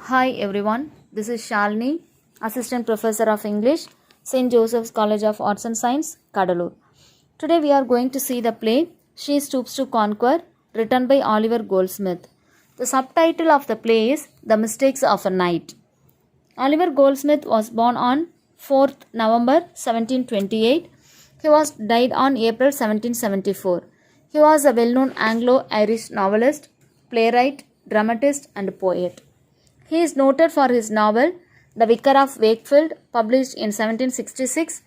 Hi everyone, this is Shalini, Assistant Professor of English, St. Joseph's College of Arts and Science, Cuddalore. Today we are going to see the play She Stoops to Conquer, written by Oliver Goldsmith. The subtitle of the play is The Mistakes of a Knight. Oliver Goldsmith was born on 4th November 1728. He was died on April 1774. He was a well-known Anglo-Irish novelist, playwright, dramatist and poet. He is noted for his novel The Vicar of Wakefield, published in 1766,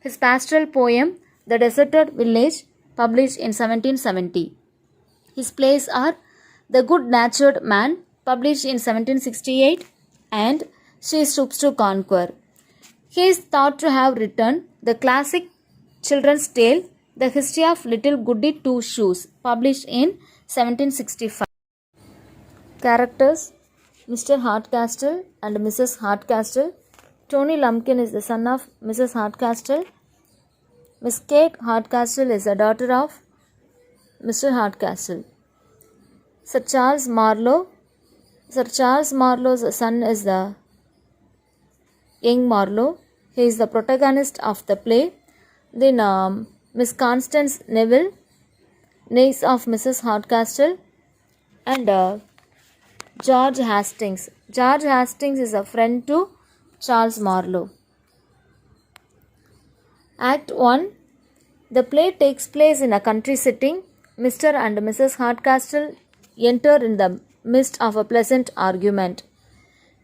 his pastoral poem The Deserted Village, published in 1770. His plays are The Good-Natured Man, published in 1768, and She Stoops to Conquer. He is thought to have written the classic children's tale The History of Little Goody Two Shoes, published in 1765. Characters: Mr. Hardcastle and Mrs. Hardcastle. Tony Lumpkin is the son of Mrs. Hardcastle. Miss Kate Hardcastle is the daughter of Mr. Hardcastle. Sir Charles Marlowe. Sir Charles Marlowe's son is the young Marlowe. He is the protagonist of the play. Then Miss Constance Neville, niece of Mrs. Hardcastle, and George Hastings. George Hastings is a friend to Charles Marlowe. Act 1. The play takes place in a country setting. Mr. and Mrs. Hardcastle enter in the midst of a pleasant argument.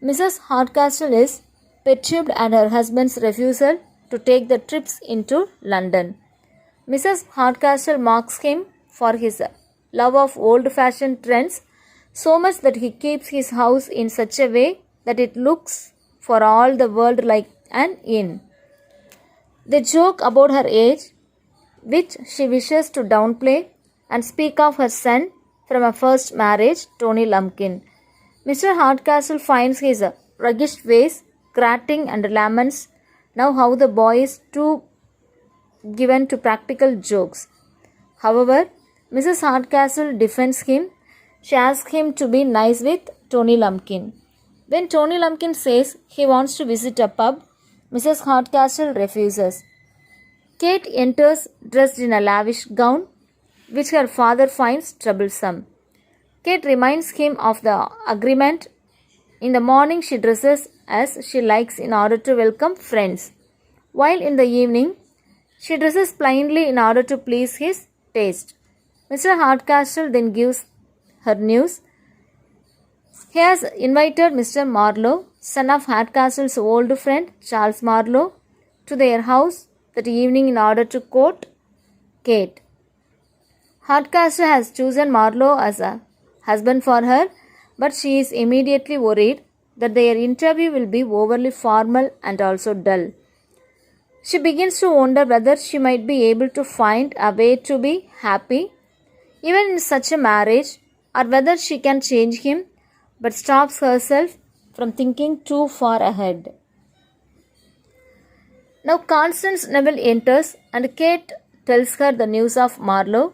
Mrs. Hardcastle is perturbed at her husband's refusal to take the trips into London. Mrs. Hardcastle mocks him for his love of old-fashioned trends, so much that he keeps his house in such a way that it looks for all the world like an inn. They joke about her age, which she wishes to downplay, and speak of her son from a first marriage, Tony Lumpkin. Mr. Hardcastle finds his roguish ways grating and laments now how the boy is too given to practical jokes. However, Mrs. Hardcastle defends him. She asks him to be nice with Tony Lumpkin. When Tony Lumpkin says he wants to visit a pub, Mrs. Hardcastle refuses. Kate enters dressed in a lavish gown, which her father finds troublesome. Kate reminds him of the agreement. In the morning she dresses as she likes in order to welcome friends, while in the evening she dresses plainly in order to please his taste. Mr. Hardcastle then gives her news. He has invited Mr. Marlowe, son of Hardcastle's old friend Charles Marlowe, to their house that evening in order to court Kate. Hardcastle has chosen Marlowe as a husband for her, but she is immediately worried that their interview will be overly formal and also dull. She begins to wonder whether she might be able to find a way to be happy even in such a marriage, or whether she can change him, but stops herself from thinking too far ahead. Now Constance Neville enters and Kate tells her the news of Marlowe.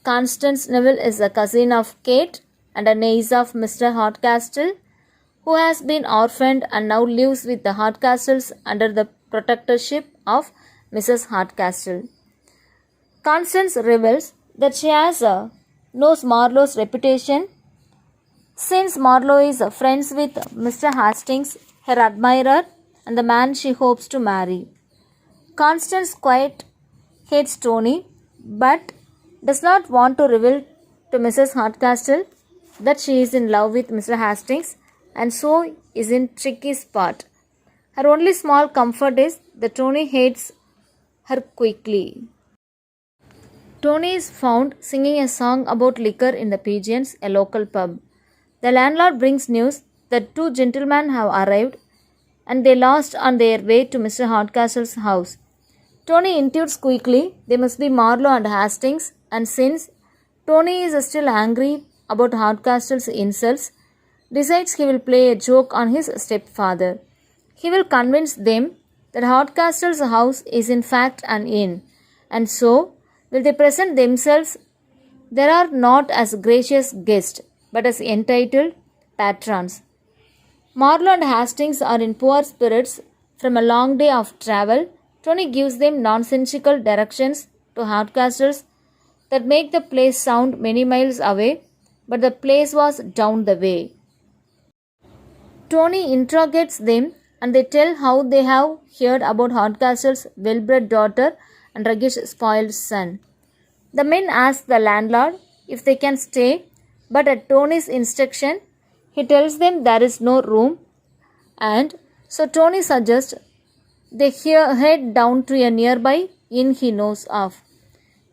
Constance Neville is a cousin of Kate and a niece of Mr. Hardcastle, who has been orphaned and now lives with the Hardcastles under the protectorship of Mrs. Hardcastle. Constance reveals that she knows Marlowe's reputation, since Marlowe is friends with Mr. Hastings, her admirer, and the man she hopes to marry. Constance quite hates Tony, but does not want to reveal to Mrs. Hardcastle that she is in love with Mr. Hastings, and so is in tricky spot. Her only small comfort is that Tony hates her quickly. Tony is found singing a song about liquor in the Pigeons, a local pub. The landlord brings news that two gentlemen have arrived and they lost on their way to Mr. Hardcastle's house. Tony intuits quickly they must be Marlowe and Hastings, and since Tony is still angry about Hardcastle's insults, decides he will play a joke on his stepfather. He will convince them that Hardcastle's house is in fact an inn, and so will they present themselves there are not as gracious guests, but as entitled patrons. Marlowe and Hastings are in poor spirits from a long day of travel. Tony gives them nonsensical directions to Hardcastle's that make the place sound many miles away, but the place was down the way. Tony interrogates them and they tell how they have heard about Hardcastle's well-bred daughter and Ragish spoiled son. The men ask the landlord if they can stay, but at Tony's instruction, he tells them there is no room, and so Tony suggests they head down to a nearby inn he knows of.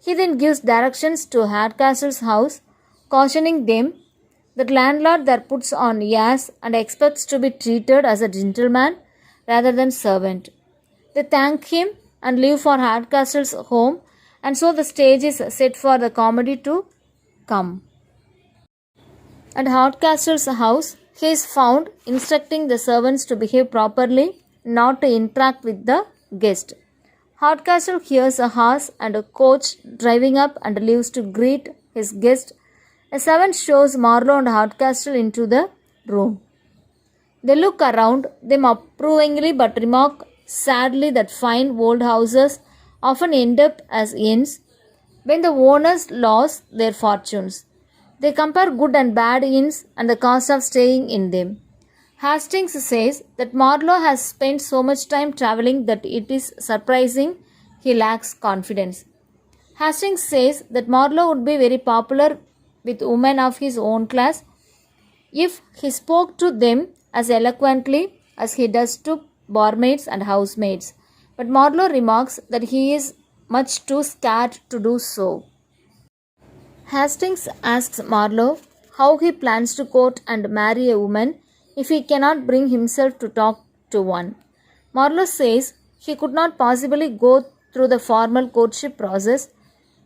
He then gives directions to Hardcastle's house, cautioning them that landlord there puts on airs and expects to be treated as a gentleman rather than servant. They thank him and leave for Hardcastle's home, and so the stage is set for the comedy to come. At Hardcastle's house, he is found instructing the servants to behave properly, not to interact with the guest. Hardcastle hears a horse and a coach driving up and leaves to greet his guest. A servant shows Marlowe and Hardcastle into the room. They look around them approvingly but remark sadly that fine old houses often end up as inns when the owners lose their fortunes. They compare good and bad inns and the cost of staying in them. Hastings says that Marlowe has spent so much time traveling that it is surprising he lacks confidence. Hastings says that Marlowe would be very popular with women of his own class if he spoke to them as eloquently as he does to barmaids and housemaids. But Marlowe remarks that he is much too scared to do so. Hastings asks Marlowe how he plans to court and marry a woman if he cannot bring himself to talk to one. Marlowe says he could not possibly go through the formal courtship process.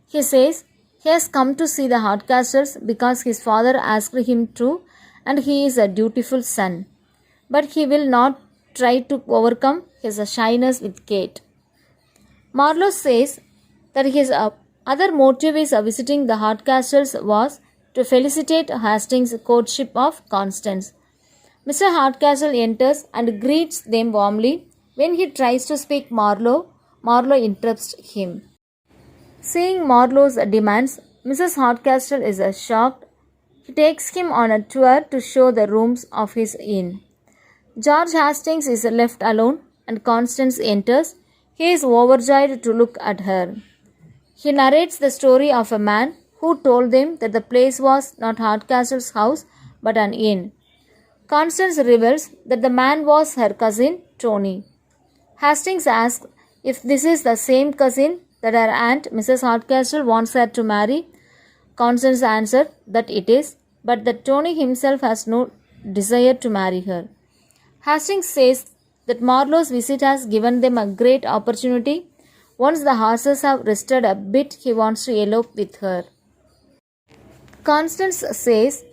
He says he has come to see the Hardcastles because his father asked him to and he is a dutiful son. But he will not try to overcome his shyness with Kate. Marlowe says that his other motive is visiting the Hardcastles was to felicitate Hastings' courtship of Constance. Mr. Hardcastle enters and greets them warmly. When he tries to speak Marlowe interrupts him. Seeing Marlowe's demands, Mrs. Hardcastle is shocked. He takes him on a tour to show the rooms of his inn. George Hastings is left alone and Constance enters. He is overjoyed to look at her. He narrates the story of a man who told them that the place was not Hardcastle's house but an inn. Constance reveals that the man was her cousin Tony. Hastings asks if this is the same cousin that her aunt Mrs. Hardcastle wants her to marry. Constance answered that it is, but that Tony himself has no desire to marry her. Hastings says that Marlowe's visit has given them a great opportunity. Once the horses have rested a bit, he wants to elope with her. Constance says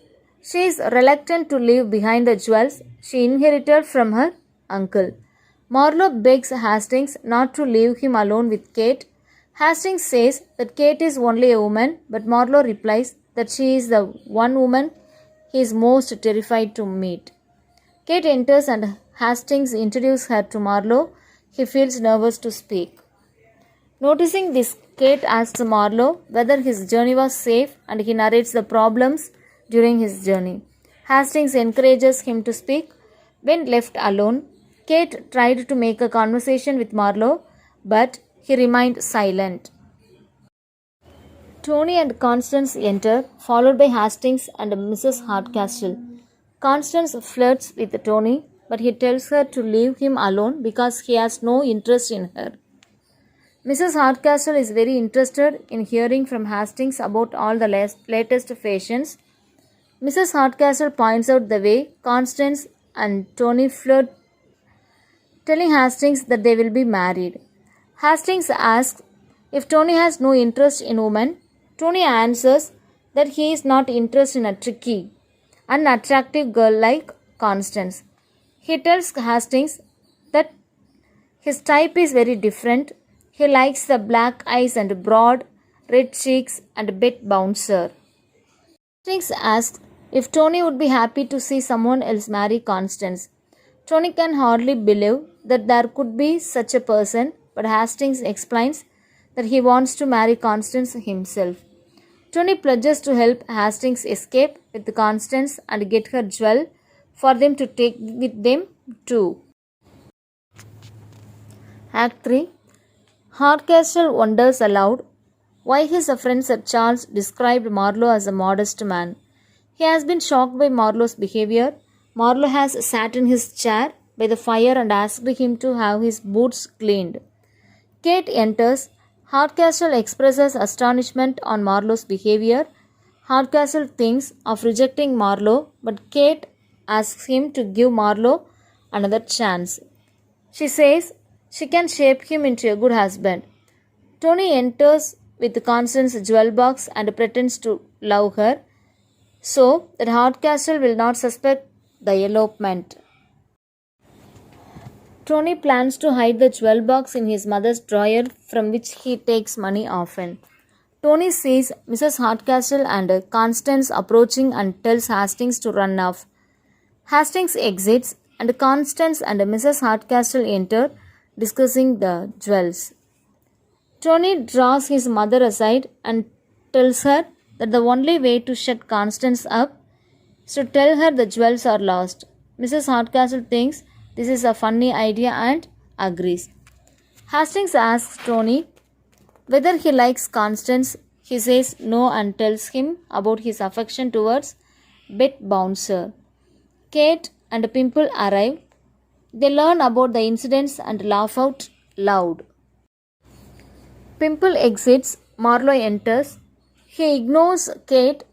she is reluctant to leave behind the jewels she inherited from her uncle. Marlowe begs Hastings not to leave him alone with Kate. Hastings says that Kate is only a woman, but Marlowe replies that she is the one woman he is most terrified to meet. Kate enters and Hastings introduces her to Marlowe. He feels nervous to speak. Noticing this, Kate asks Marlowe whether his journey was safe and he narrates the problems during his journey. Hastings encourages him to speak. When left alone, Kate tried to make a conversation with Marlowe, but he remained silent. Tony and Constance enter, followed by Hastings and Mrs. Hardcastle. Constance flirts with Tony, but he tells her to leave him alone because he has no interest in her. Mrs. Hardcastle is very interested in hearing from Hastings about all the latest fashions. Mrs. Hardcastle points out the way Constance and Tony flirt, telling Hastings that they will be married. Hastings asks if Tony has no interest in women. Tony answers that he is not interested in a tricky, unattractive girl like Constance. He tells Hastings that his type is very different. He likes the black eyes and broad red cheeks and a bit bouncer. Hastings asks if Tony would be happy to see someone else marry Constance. Tony can hardly believe that there could be such a person, but Hastings explains that he wants to marry Constance himself. Tony pledges to help Hastings escape with Constance and get her jewel for them to take with them too. Act 3. Hardcastle wonders aloud why his friend Sir Charles described Marlowe as a modest man. He has been shocked by Marlowe's behavior. Marlowe has sat in his chair by the fire and asked him to have his boots cleaned. Kate enters. Hardcastle expresses astonishment on Marlowe's behavior. Hardcastle thinks of rejecting Marlowe, but Kate asks him to give Marlowe another chance. She says she can shape him into a good husband. Tony enters with Constance's jewel box and pretends to love her, so that Hardcastle will not suspect the elopement. Tony plans to hide the jewel box in his mother's drawer, from which he takes money often. Tony sees Mrs. Hardcastle and Constance approaching and tells Hastings to run off. Hastings exits and Constance and Mrs. Hardcastle enter, discussing the jewels. Tony draws his mother aside and tells her that the only way to shut Constance up is to tell her the jewels are lost. Mrs. Hardcastle thinks this is a funny idea and agrees. Hastings asks Tony whether he likes Constance. He says no and tells him about his affection towards Bet Bouncer. Kate and Pimple arrive. They learn about the incidents and laugh out loud. Pimple exits. Marlowe enters. He ignores Kate,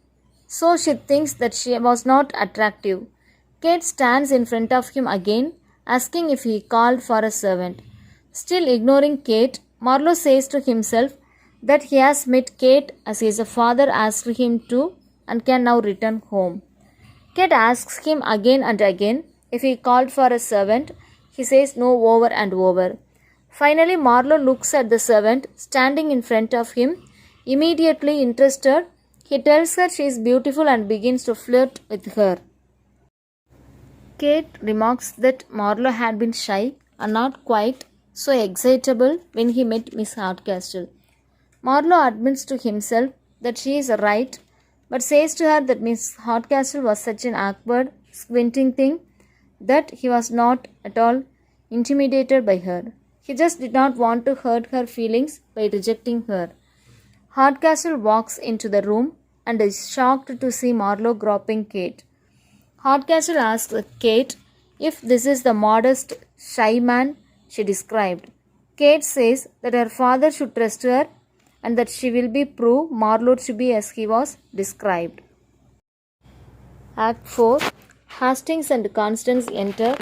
so she thinks that she was not attractive. Kate stands in front of him again, asking if he called for a servant. Still ignoring Kate, Marlowe says to himself that he has met Kate as his father asked him to and can now return home. Kate asks him again and again if he called for a servant. He says no over and over. Finally, Marlowe looks at the servant standing in front of him. Immediately interested, he tells her she is beautiful and begins to flirt with her. Kate remarks that Marlowe had been shy and not quite so excitable when he met Miss Hardcastle. Marlowe admits to himself that she is right, but says to her that Miss Hardcastle was such an awkward, squinting thing that he was not at all intimidated by her. He just did not want to hurt her feelings by rejecting her. Hardcastle walks into the room and is shocked to see Marlowe groping Kate. Hardcastle asks Kate if this is the modest, shy man she described. Kate says that her father should trust her and that she will prove Marlowe to be as he was described. Act 4. Hastings and Constance enter.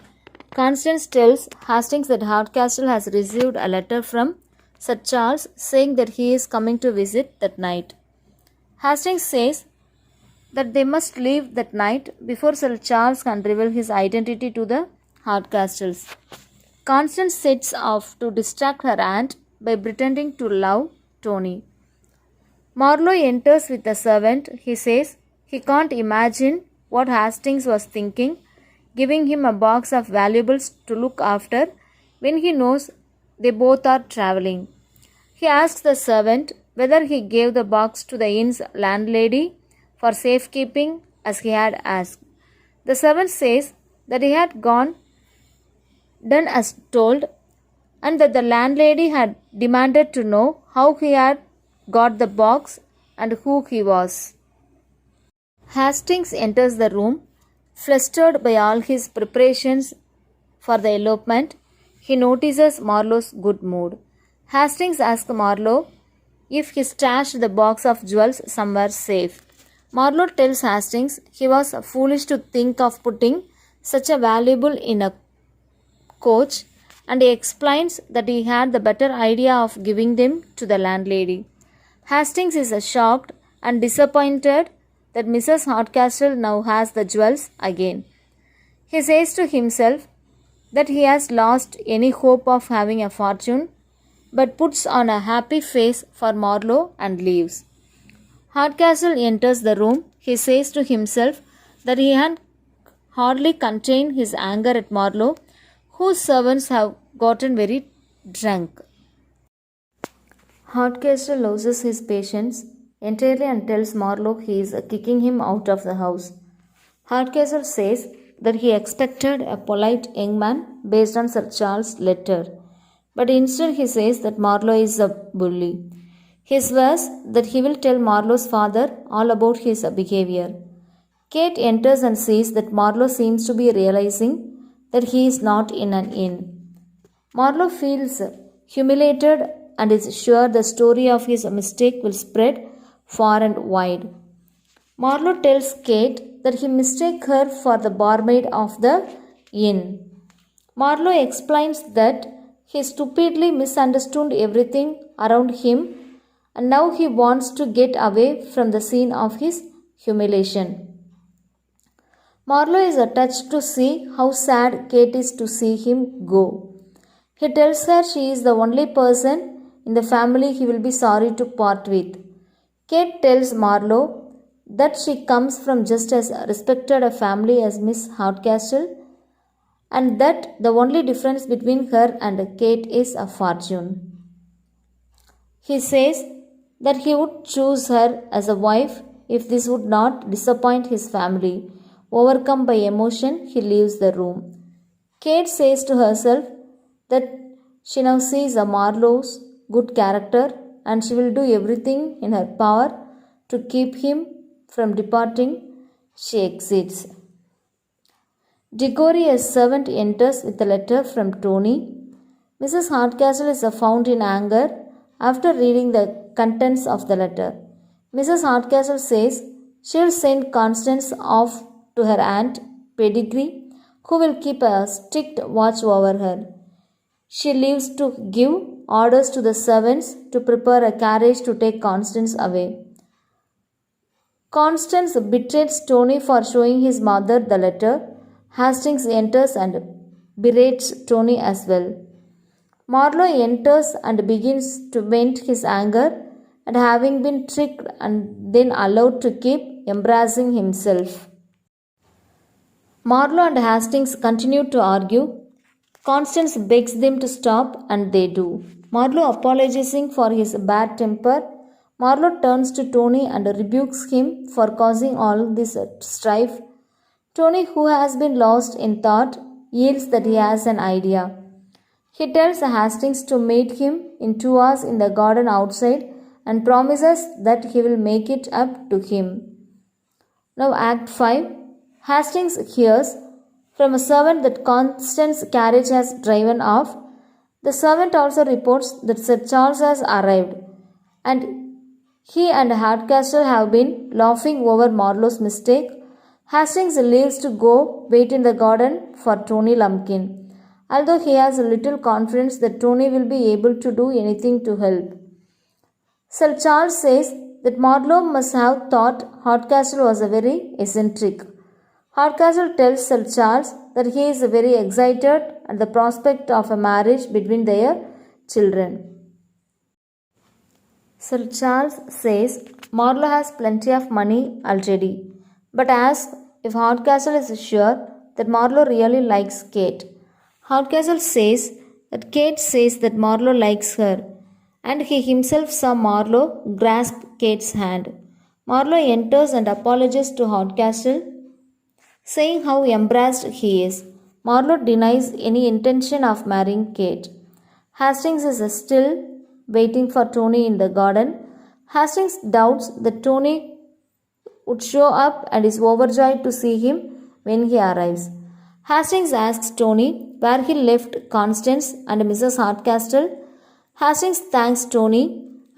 Constance tells Hastings that Hardcastle has received a letter from Sir Charles saying that he is coming to visit that night. Hastings says that they must leave that night before Sir Charles can reveal his identity to the Hardcastles. Constance sets off to distract her aunt by pretending to love Tony. Marlowe enters with a servant. He says he can't imagine what Hastings was thinking, giving him a box of valuables to look after when he knows they both are traveling. He asks the servant whether he gave the box to the inn's landlady for safekeeping as he had asked. The servant says that he had done as told and that the landlady had demanded to know how he had got the box and who he was. Hastings enters the room. Flustered by all his preparations for the elopement, he notices Marlowe's good mood. Hastings asks Marlowe if he stashed the box of jewels somewhere safe. Marlowe tells Hastings he was foolish to think of putting such a valuable in a coach, and he explains that he had the better idea of giving them to the landlady. Hastings is shocked and disappointed that Mrs. Hardcastle now has the jewels again. He says to himself that he has lost any hope of having a fortune, but puts on a happy face for Marlowe and leaves. Hardcastle enters the room. He says to himself that he had hardly contained his anger at Marlowe, whose servants have gotten very drunk. Hardcastle loses his patience entirely and tells Marlowe he is kicking him out of the house. Hardcastle says that he expected a polite young man based on Sir Charles' letter, but instead he says that Marlowe is a bully. He swears that he will tell Marlowe's father all about his behavior. Kate enters and sees that Marlowe seems to be realizing that he is not in an inn. Marlowe feels humiliated and is sure the story of his mistake will spread far and wide. Marlowe tells Kate that he mistakes her for the barmaid of the inn. Marlowe explains that he stupidly misunderstood everything around him and now he wants to get away from the scene of his humiliation. Marlowe is touched to see how sad Kate is to see him go. He tells her she is the only person in the family he will be sorry to part with. Kate tells Marlowe that she comes from just as respected a family as Miss Hardcastle and that the only difference between her and Kate is a fortune. He says that he would choose her as a wife if this would not disappoint his family. Overcome by emotion, he leaves the room. Kate says to herself that she now sees a Marlowe's good character and she will do everything in her power to keep him from departing. She exits. Diggory, a servant, enters with a letter from Tony. Mrs. Hardcastle is found in anger after reading the contents of the letter. Mrs. Hardcastle says she will send Constance off to her aunt Pedigree, who will keep a strict watch over her. She leaves to give orders to the servants to prepare a carriage to take Constance away. Constance betrays Tony for showing his mother the letter. Hastings enters and berates Tony as well. Marlowe enters and begins to vent his anger at having been tricked and then allowed to keep embarrassing himself. Marlowe and Hastings continue to argue. Constance begs them to stop and they do. Marlowe apologizing for his bad temper. Marlowe turns to Tony and rebukes him for causing all this strife. Tony, who has been lost in thought, yields that he has an idea. He tells Hastings to meet him in 2 hours in the garden outside and promises that he will make it up to him. Now Act 5. Hastings hears from a servant that Constance's carriage has driven off. The servant also reports that Sir Charles has arrived and he and Hardcastle have been laughing over Marlowe's mistake. Hastings leaves to go wait in the garden for Tony Lumpkin, although he has little confidence that Tony will be able to do anything to help. Sir Charles says that Marlowe must have thought Hardcastle was a very eccentric. Hardcastle tells Sir Charles that he is very excited at the prospect of a marriage between their children. Sir Charles says Marlowe has plenty of money already, but asks if Hardcastle is sure that Marlowe really likes Kate. Hardcastle says that Kate says that Marlowe likes her, and he himself saw Marlowe grasp Kate's hand. Marlowe enters and apologizes to Hardcastle, saying how embarrassed he is. Marlowe denies any intention of marrying Kate. Hastings is still waiting for Tony in the garden. Hastings doubts that Tony would show up and is overjoyed to see him when he arrives. Hastings asks Tony where he left Constance and Mrs. Hardcastle. Hastings thanks Tony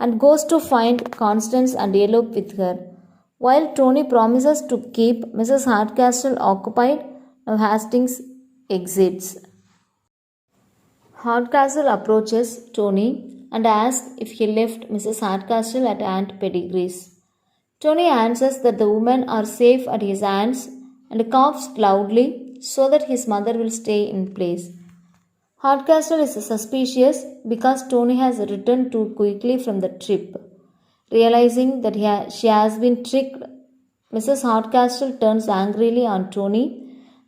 and goes to find Constance and elope with her. While Tony promises to keep Mrs. Hardcastle occupied, now Hastings exits. Hardcastle approaches Tony and asks if he left Mrs. Hardcastle at Aunt Pedigree's. Tony answers that the women are safe at his aunt's and coughs loudly so that his mother will stay in place. Hardcastle is suspicious because Tony has returned too quickly from the trip. Realizing that she has been tricked, Mrs. Hardcastle turns angrily on Tony.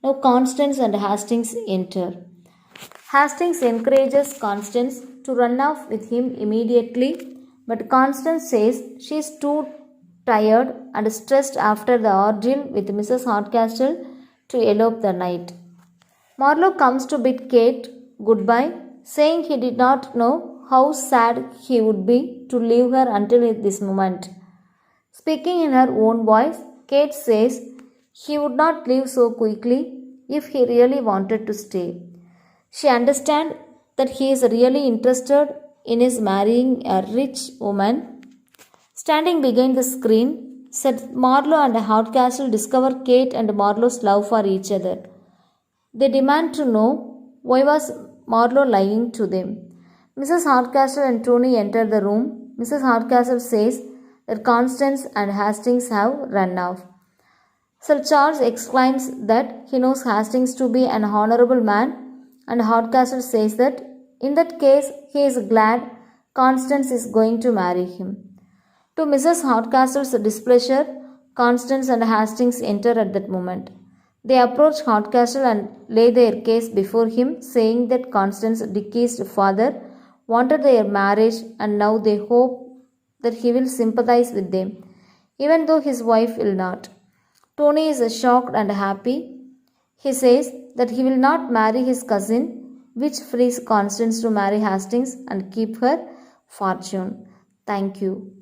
Now Constance and Hastings enter. Hastings encourages Constance to run off with him immediately, but Constance says she is too tired and stressed after the ordeal with Mrs. Hardcastle to elope the night. Marlowe comes to bid Kate goodbye, saying he did not know how sad he would be to leave her until this moment. Speaking in her own voice, Kate says he would not leave so quickly if he really wanted to stay. She understands that he is really interested in his marrying a rich woman. Standing behind the screen, said Marlowe and Hardcastle discover Kate and Marlowe's love for each other. They demand to know why was Marlowe lying to them. Mrs. Hardcastle and Tony enter the room. Mrs. Hardcastle says that Constance and Hastings have run off. Sir Charles exclaims that he knows Hastings to be an honourable man, and Hardcastle says that in that case he is glad Constance is going to marry him. To Mrs. Hardcastle's displeasure, Constance and Hastings enter at that moment. They approach Hardcastle and lay their case before him, saying that Constance, deceased father, wanted their marriage and now they hope that he will sympathize with them, even though his wife will not. Tony is shocked and happy. He says that he will not marry his cousin, which frees Constance to marry Hastings and keep her fortune. Thank you.